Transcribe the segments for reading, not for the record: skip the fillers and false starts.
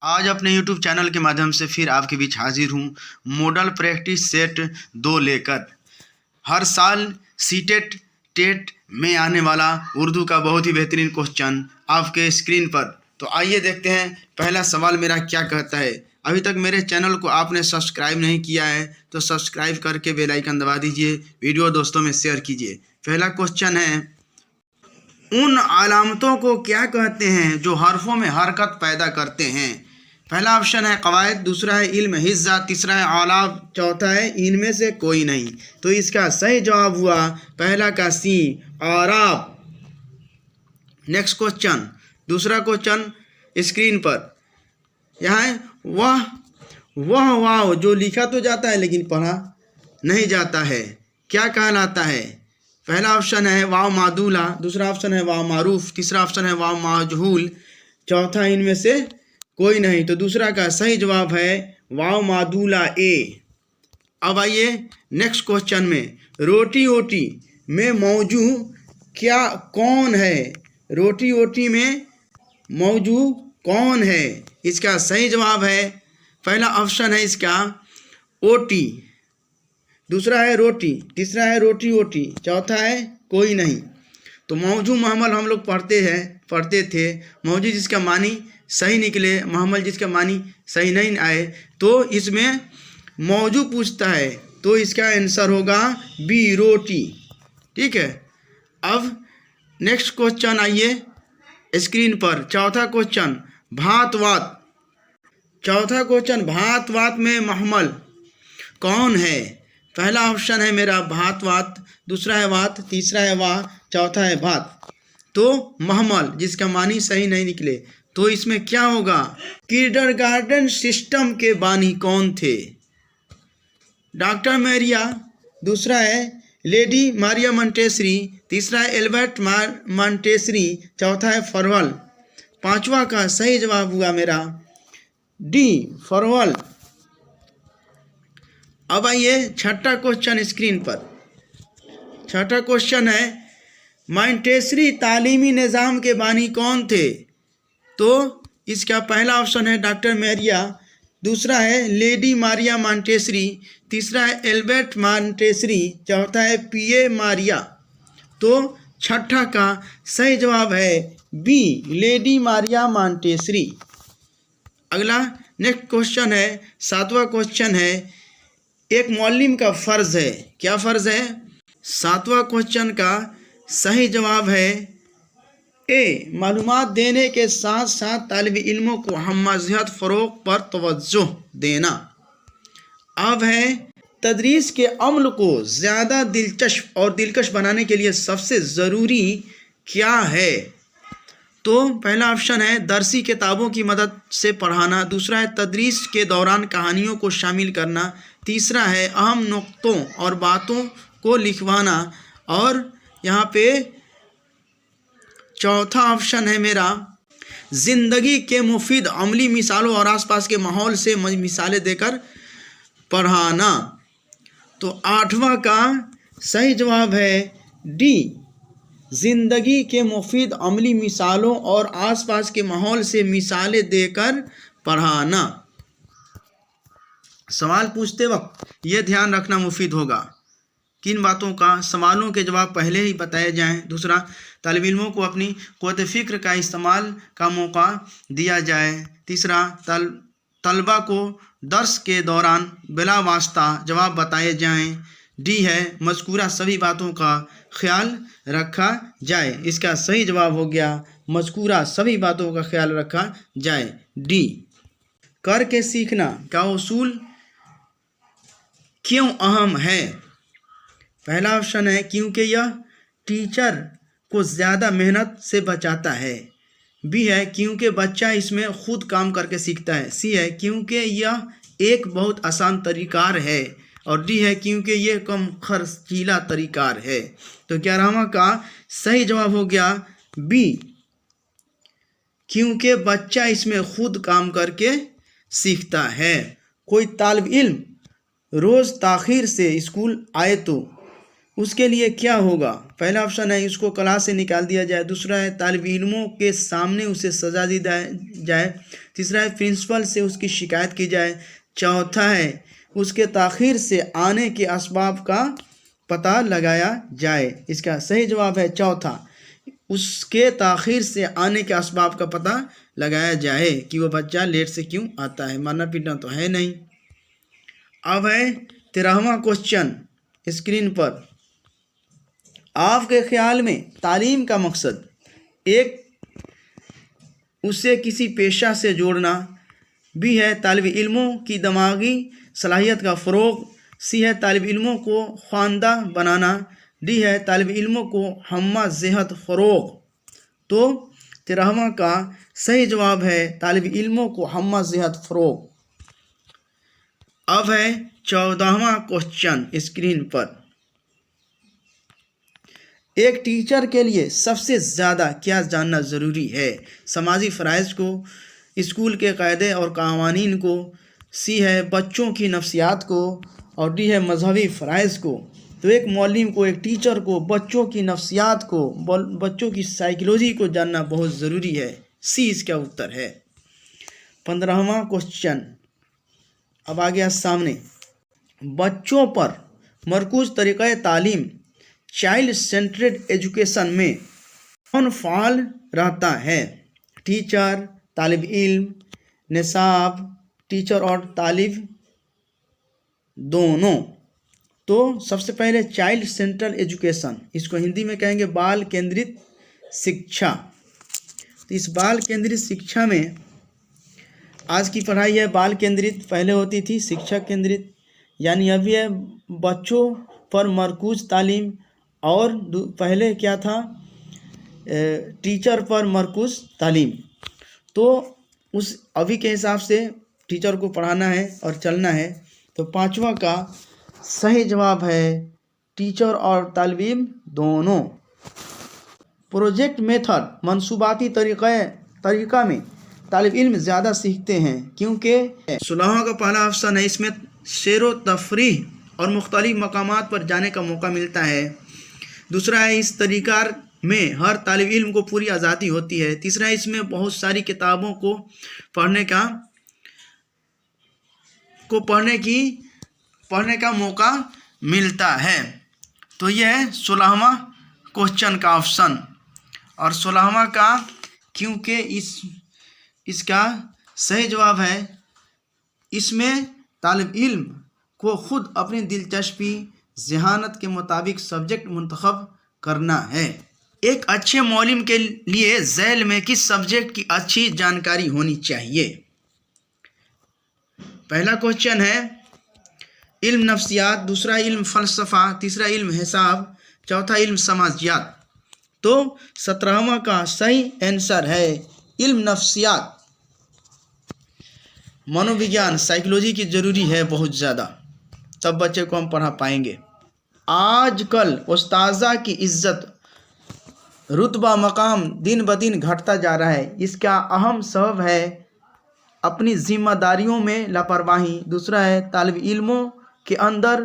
आज अपने YouTube channel के माध्यम से फिर आपके बीच हाजिर हूँ मॉडल प्रैक्टिस सेट 2 लेकर। हर साल सीटेट टेट में आने वाला उर्दू का बहुत ही बेहतरीन क्वेश्चन आपके स्क्रीन पर। तो आइए देखते हैं पहला सवाल मेरा क्या कहता है। अभी तक मेरे चैनल को आपने सब्सक्राइब नहीं किया है तो सब्सक्राइब करके बेल आइकन दबा दीजिए, वीडियो दोस्तों में शेयर कीजिए। पहला क्वेश्चन है, उन अलामतों को क्या कहते हैं जो हरफों में हरकत पैदा करते हैं। पहला ऑप्शन है कवायद, दूसरा है इल्म हिज्जा, तीसरा है आलाब, चौथा है इनमें से कोई नहीं। तो इसका सही जवाब हुआ पहला का सी, आराब। नेक्स्ट क्वेश्चन, दूसरा क्वेश्चन स्क्रीन पर। यहाँ है वह वाव जो लिखा तो जाता है लेकिन पढ़ा नहीं जाता है, क्या कहलाता है। पहला ऑप्शन है वाव मादूला, दूसरा ऑप्शन है वाव मारूफ, तीसरा ऑप्शन है वाव माजहूल, चौथा इनमें से कोई नहीं। तो दूसरा का सही जवाब है वाव मादूला ए। अब आइए नेक्स्ट क्वेश्चन में, रोटी ओटी में मौजू क्या कौन है। रोटी ओटी में मौजू कौन है, इसका सही जवाब है पहला ऑप्शन है इसका ओटी, दूसरा है रोटी, तीसरा है रोटी ओटी, चौथा है कोई नहीं। तो मौजू महमल हम लोग पढ़ते थे। मौजू जिसका मानी सही निकले, महमल जिसका मानी सही नहीं आए, तो इसमें मौजू पूछता है तो इसका आंसर होगा बी, रोटी। ठीक है। अब नेक्स्ट क्वेश्चन आइए स्क्रीन पर। चौथा क्वेश्चन भात वात। चौथा क्वेश्चन भात वात में महमल कौन है। पहला ऑप्शन है मेरा भात वात, दूसरा है वात, तीसरा है वाह, चौथा है भात। तो महमल जिसका मानी सही नहीं निकले तो इसमें क्या होगा। किंडरगार्टन सिस्टम के बानी कौन थे। डॉक्टर मैरिया, दूसरा है लेडी मारिया मॉन्टेसरी, तीसरा है एल्बर्ट मॉन्टेसरी, चौथा है फरवल। पांचवा का सही जवाब हुआ मेरा डी, फरवल। अब आइए छठा क्वेश्चन स्क्रीन पर। छठा क्वेश्चन है मॉन्टेसरी तालीमी निज़ाम के बानी कौन थे। तो इसका पहला ऑप्शन है डॉक्टर मैरिया, दूसरा है लेडी मारिया मॉन्टेसरी, तीसरा है एल्बर्ट मॉन्टेसरी, चौथा है पीए मारिया। तो छठा का सही जवाब है बी, लेडी मारिया मॉन्टेसरी। अगला नेक्स्ट क्वेश्चन है, सातवां क्वेश्चन है, एक मौलिम का फ़र्ज़ है। क्या फ़र्ज़ है। सातवां क्वेश्चन का सही जवाब है ए, मालूमात देने के साथ साथ तालिब इल्मों को हमज़ियत फ़रोग़ पर तवज्जो देना। अब है तदरीस के अमल को ज़्यादा दिलचस्प और दिलकश बनाने के लिए सबसे ज़रूरी क्या है। तो पहला ऑप्शन है दरसी किताबों की मदद से पढ़ाना, दूसरा है तदरीस के दौरान कहानियों को शामिल करना, तीसरा है अहम नुक्तों और बातों को लिखवाना, और यहाँ पे चौथा ऑप्शन है मेरा ज़िंदगी के मुफीद अमली मिसालों और आसपास के माहौल से मिसालें देकर पढ़ाना। तो आठवां का सही जवाब है डी, ज़िंदगी के मुफीद अमली मिसालों और आसपास के माहौल से मिसालें देकर पढ़ाना। सवाल पूछते वक्त ये ध्यान रखना मुफीद होगा किन बातों का, सवालों के जवाब पहले ही बताए जाएं। दूसरा, तालिब इल्मों को अपनी क़ुव्वत फ़िक्र का इस्तेमाल का मौका दिया जाए। तीसरा, तलबा को दर्स के दौरान बिला वास्ता जवाब बताए जाएं। डी है मज़कूरा सभी बातों का ख्याल रखा जाए। इसका सही जवाब हो गया मज़कूरा सभी बातों का ख्याल रखा जाए, डी। करके सीखना का उसूल क्यों अहम है। पहला ऑप्शन है क्योंकि यह टीचर को ज़्यादा मेहनत से बचाता है, बी है क्योंकि बच्चा इसमें खुद काम करके सीखता है, सी है क्योंकि यह एक बहुत आसान तरीक़ार है, और डी है क्योंकि यह कम खर्चीला तरीक़ार है। तो 11वां का सही जवाब हो गया बी, क्योंकि बच्चा इसमें खुद काम करके सीखता है। कोई तालिब इल्म रोज़ ताख़ीर से स्कूल आए तो उसके लिए क्या होगा। पहला ऑप्शन है उसको क्लास से निकाल दिया जाए, दूसरा है तालिब इल्मों के सामने उसे सजा दी जाए, तीसरा है प्रिंसिपल से उसकी शिकायत की जाए। चौथा है उसके ताख़ीर से आने के असबाब का पता लगाया जाए। इसका सही जवाब है चौथा, उसके ताख़ीर से आने के असबाब का पता लगाया जाए कि वो बच्चा लेट से क्यों आता है। मारना पीटना तो है नहीं। अब है 13वां क्वेश्चन स्क्रीन पर। आपके ख्याल में तालीम का मकसद एक, उसे किसी पेशा से जोड़ना, बी है तालिब इल्मों की दिमागी सलाहियत का फ़रोग़, सी है तालिब इल्मों को ख्वानदा बनाना, डी है तालिब इल्मों को हम्मा ज़ेहत फ़रोग़। तो 13वां का सही जवाब है तालिब इल्मों को हम्मा ज़ेहत फ़रोग़। अब है 14वां क्वेश्चन स्क्रीन पर। एक टीचर के लिए सबसे ज़्यादा क्या जानना ज़रूरी है? समाजी फ़राइज़ को, स्कूल के कायदे और क़वानीन को, सी है बच्चों की नफ्सियात को, और डी है मजहबी फ़राइज़ को। तो एक मौलिम को, एक टीचर को बच्चों की नफ्सियात को, बच्चों की साइकोलॉजी को जानना बहुत ज़रूरी है। सी इसका उत्तर है। 15वां क्वेश्चन अब आ गया सामने। बच्चों पर मरकूज़ तरीक़ा तालीम चाइल्ड सेंट्रेड एजुकेशन में कौन फ़ाल रहता है? टीचर, तालिब इल्म, निसाब, टीचर और तालिब दोनों। तो सबसे पहले चाइल्ड सेंट्रल एजुकेशन, इसको हिंदी में कहेंगे बाल केंद्रित शिक्षा। तो इस बाल केंद्रित शिक्षा में आज की पढ़ाई है बाल केंद्रित, पहले होती थी शिक्षक केंद्रित, यानी अभी है बच्चों पर मरकूज़ तालीम, और पहले क्या था टीचर पर मरकूज़ तालीम। तो उस अभी के हिसाब से टीचर को पढ़ाना है और चलना है। तो 5वां का सही जवाब है टीचर और तालिब इल्म दोनों। प्रोजेक्ट मेथड मनसूबाती तरीक़ा में तालिब इल्म ज़्यादा सीखते हैं क्योंकि 16वां का पहला ऑप्शन है, इसमें सैर तफरीह और मुख्तलिफ मकामात पर जाने का मौका मिलता है। दूसरा है इस तरीक़ा में हर तालिब इल्म को पूरी आज़ादी होती है। तीसरा है इसमें बहुत सारी किताबों को पढ़ने का मौका मिलता है। तो यह है 16वां क्वेश्चन का ऑप्शन। और 16वां का क्योंकि इसका सही जवाब है इसमें तालिब इल्म को ख़ुद अपनी दिलचस्पी ज़हानत के मुताबिक सब्जेक्ट मुंतखब करना है। एक अच्छे मौलिम के लिए ज़ैल में किस सब्जेक्ट की अच्छी जानकारी होनी चाहिए? पहला क्वेश्चन है इल्म नफ्सियात, दूसरा इल्म फ़लसफ़ा, तीसरा इल्म हिसाब, चौथा इल्म समाजियात। तो 17वां का सही आंसर है इल्म नफ्सियात। मनोविज्ञान साइकोलॉजी की ज़रूरी है बहुत ज़्यादा, तब बच्चे को हम पढ़ा पाएंगे। आजकल उस्ताज़ा की इज़्ज़त रुतबा मकाम दिन ब दिन घटता जा रहा है। इसका अहम सबब है अपनी ज़िम्मेदारियों में लापरवाही। दूसरा है तालिब इल्मों के अंदर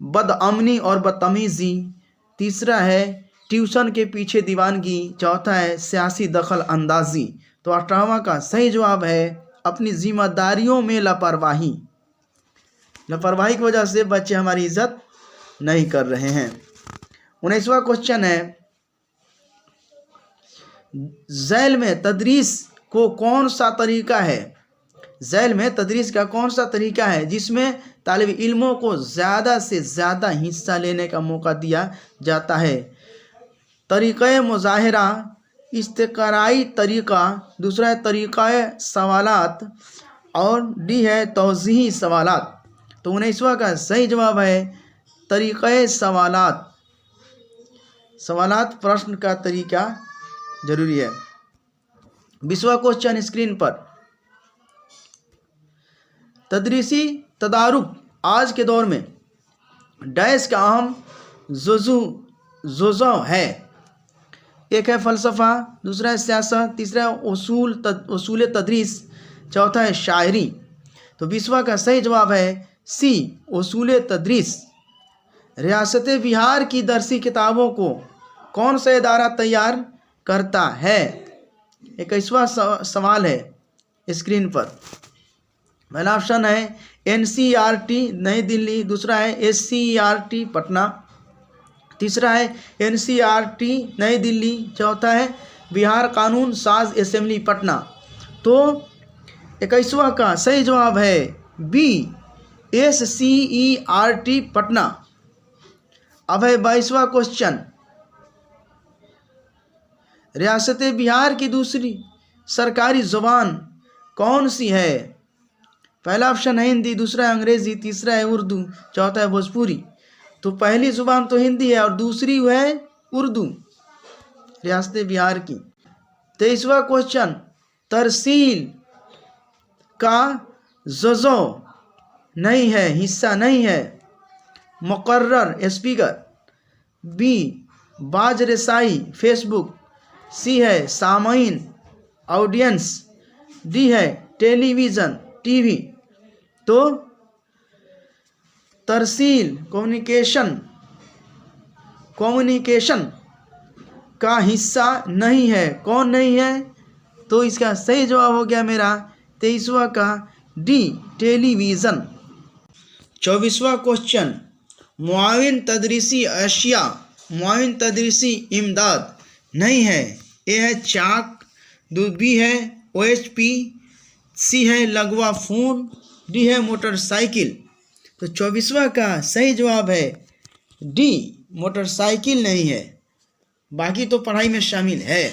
बदअमनी और बदतमीज़ी। तीसरा है ट्यूशन के पीछे दीवानगी। चौथा है सियासी दखल अंदाज़ी। तो 18वां का सही जवाब है अपनी ज़िम्मेदारियों में लापरवाही। लापरवाही की वजह से बच्चे हमारी इज़्ज़त नहीं कर रहे हैं। 19वां क्वेश्चन है ज़ैल में तदरीस को कौन सा तरीक़ा है? ज़ैल में तदरीस का कौन सा तरीक़ा है जिसमें तालिब इल्मों को ज़्यादा से ज़्यादा हिस्सा लेने का मौका दिया जाता है? तरीक़े मुज़ाहिरा, इस्तिक़राई तरीक़ा, दूसरा है तरीक़े सवालात, और डी है तौज़ीही सवालात। तो 19वां का सही जवाब है तरीक़े सवालात। सवालात प्रश्न का तरीका ज़रूरी है। 20वां क्वेश्चन स्क्रीन पर। तदरीसी तदारुक आज के दौर में डैश का अहम जुज़ो है। एक है फ़लसफ़ा, दूसरा है सियासत, तीसरा है उसूल तदरीस, चौथा है शायरी। तो 20वां का सही जवाब है सी उसूल तदरीस। रियासत बिहार की दरसी किताबों को कौन सा इदारा तैयार करता है? 21वां सवाल है स्क्रीन पर। पहला ऑप्शन है NCERT नई दिल्ली, दूसरा है SCERT पटना, तीसरा है NCERT नई दिल्ली, चौथा है बिहार कानून साज असेंबली पटना। तो 21वां का सही जवाब है बी SCERT पटना। अब है 22वां क्वेश्चन, रियासत बिहार की दूसरी सरकारी ज़ुबान कौन सी है? पहला ऑप्शन है हिंदी, दूसरा है अंग्रेजी, तीसरा है उर्दू, चौथा है भोजपुरी। तो पहली ज़ुबान तो हिंदी है और दूसरी है उर्दू रियासत बिहार की। 23वां क्वेश्चन, तरसील का ज़ो नहीं है, हिस्सा नहीं है, मुकर्रर स्पीकर, बी बाज रसाई फेसबुक, सी है सामाइन ऑडियंस, डी है टेलीविज़न टीवी। तो तरसील कम्युनिकेशन का हिस्सा नहीं है, कौन नहीं है? तो इसका सही जवाब हो गया मेरा 23वां का डी टेलीविज़न। 24वां क्वेश्चन, मुआविन तदरीसी अशिया, मुआविन तदरीसी इमदाद नहीं है। ए है चाक, बी है OHP, सी है लघुआ फ़ोन, डी है मोटरसाइकिल। तो 24वां का सही जवाब है डी मोटरसाइकिल नहीं है, बाकी तो पढ़ाई में शामिल है।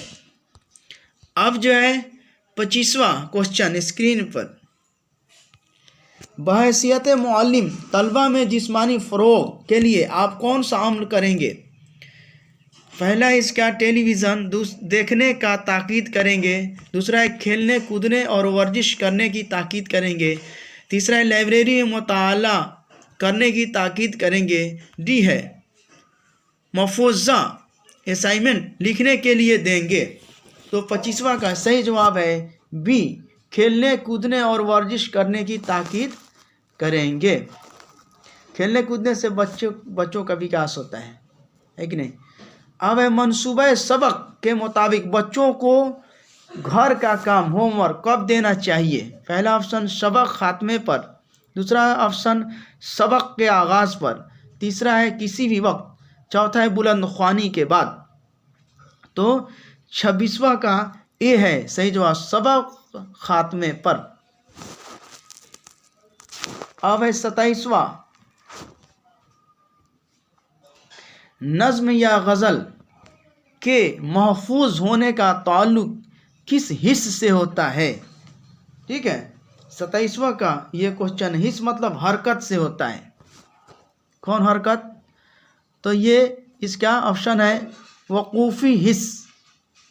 अब जो है 25वां क्वेश्चन स्क्रीन पर, बहैसियत मुअल्लिम तलबा में जिस्मानी फ़रोग के लिए आप कौन सा अमल करेंगे? पहला इसका टेलीविज़न देखने का ताकीद करेंगे, दूसरा है खेलने कूदने और वर्जिश करने की ताकीद करेंगे, तीसरा है लाइब्रेरी में मुताला करने की ताकीद करेंगे, डी है महफूजा असाइनमेंट लिखने के लिए देंगे। तो 25वां का सही जवाब है बी खेलने कूदने और वर्जिश करने की ताकीद करेंगे। खेलने कूदने से बच्चों का विकास होता है कि नहीं। अब है मंसूबे सबक के मुताबिक बच्चों को घर का काम होमवर्क कब देना चाहिए? पहला ऑप्शन सबक खात्मे पर, दूसरा ऑप्शन सबक के आगाज़ पर, तीसरा है किसी भी वक्त, चौथा है बुलंद ख्वानी के बाद। तो 26वां का ए है सही जवाब, सबक खात्मे पर। अब है 27वां, नज़्म या गज़ल के महफूज होने का ताल्लुक किस हिस्स से होता है? ठीक है, 27वां का ये क्वेश्चन, हिस्स मतलब हरकत से होता है। कौन हरकत? तो ये इसका ऑप्शन है वकूफ़ी हिस्स,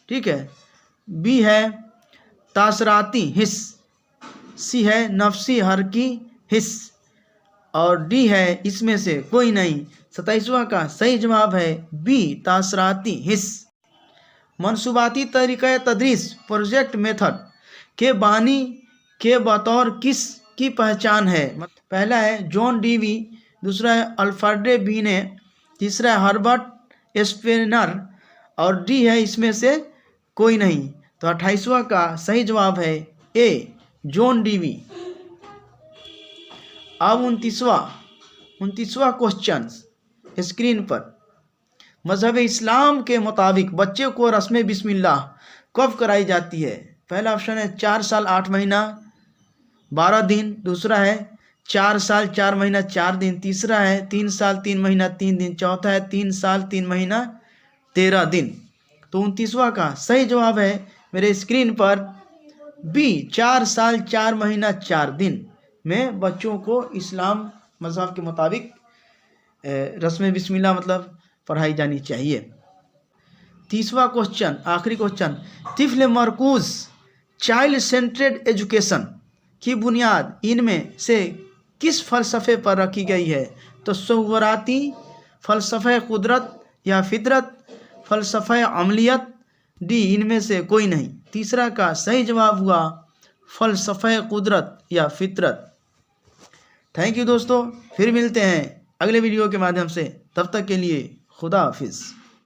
ठीक है, बी है तासराती हिस्स, सी है नफसी हरकी हिस्स और डी है इसमें से कोई नहीं। 27वां का सही जवाब है बी तासराती हिस्स। मनसूबाती तरीक़े तदरीस प्रोजेक्ट मेथड के बानी के बतौर किस की पहचान है? पहला है जॉन डीवी, दूसरा है अल्फ्रेड बीने, तीसरा है हर्बर्ट स्पेनर और डी है इसमें से कोई नहीं। तो 28वां का सही जवाब है ए जॉन डीवी। अब 29वां क्वेश्चन स्क्रीन पर, मज़हब इस्लाम के मुताबिक बच्चे को रस्म बिस्मिल्लाह कब कराई जाती है? पहला ऑप्शन है 4 साल 8 महीना 12 दिन, दूसरा है 4 साल 4 महीना 4 दिन, तीसरा है 3 साल 3 महीना 3 दिन, चौथा है 3 साल 3 महीना 13 दिन। तो 29वां का सही जवाब है मेरे स्क्रीन पर बी 4 साल 4 महीना 4 दिन में बच्चों को इस्लाम मज़हब के मुताबिक रस्म बिस्मिल्लाह मतलब पढ़ाई जानी चाहिए। 30वां क्वेश्चन आखिरी क्वेश्चन, तिफ़्ल मरकूज़ चाइल्ड सेंट्रेड एजुकेशन की बुनियाद इनमें से किस फ़लसफ़े पर रखी गई है? तो तसव्वुराती फ़लसफ़ा कुदरत या फितरत, फ़लसफ़ा अमलियत, डी इनमें से कोई नहीं। तीसरा का सही जवाब हुआ फ़लसफ़ा कुदरत या फितरत। थैंक यू दोस्तों, फिर मिलते हैं अगले वीडियो के माध्यम से, तब तक के लिए खुदा हाफिज़।